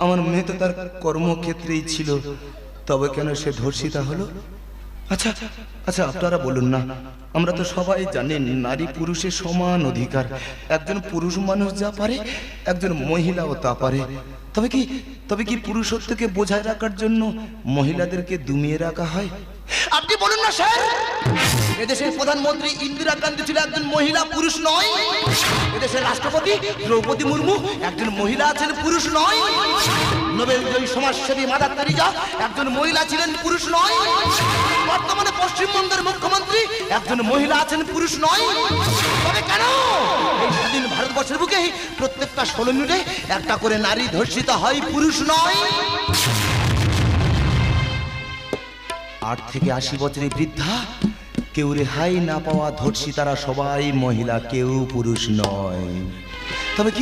আমার মেয়ে তো তার কর্মক্ষেত্রেই ছিল, তবে কেন সে ধর্ষিতা হলো? আচ্ছা আচ্ছা, আপনারা বলুন না, আমরা তো সবাই জানি নারী পুরুষের সমান অধিকার। একজন পুরুষ মানুষ যা পারে একজন মহিলাও তা পারে। তবে কি পুরুষত্বকে বোঝায় রাখার জন্য মহিলাদেরকে দমিয়ে রাখা হয়? আপনি বলুন না স্যার, এদেশের প্রধানমন্ত্রী ইন্দিরা গান্ধী ছিল একজন মহিলা, পুরুষ নয়। এদেশের রাষ্ট্রপতি দ্রৌপদী মুর্মু একজন মহিলা আছেন, পুরুষ নয়। নোবেল জয়ী সমাজসেবী মাদার তেরেসা একজন মহিলা ছিলেন, পুরুষ নয়। বর্তমানে পশ্চিমবঙ্গের মুখ্যমন্ত্রী একজন মহিলা আছেন, পুরুষ নয়। তবে কেন এই স্বাধীন ভারতবর্ষের বুকে প্রত্যেকটা 16 মিনিটে একটা করে নারী ধর্ষিত হয়, পুরুষ নয়? 8 থেকে 80 বছরের বৃদ্ধা, কেউ রেহাই না পাওয়া ধর্ষিতারা সবাই মহিলা, কেউ পুরুষ নয়। তবে কি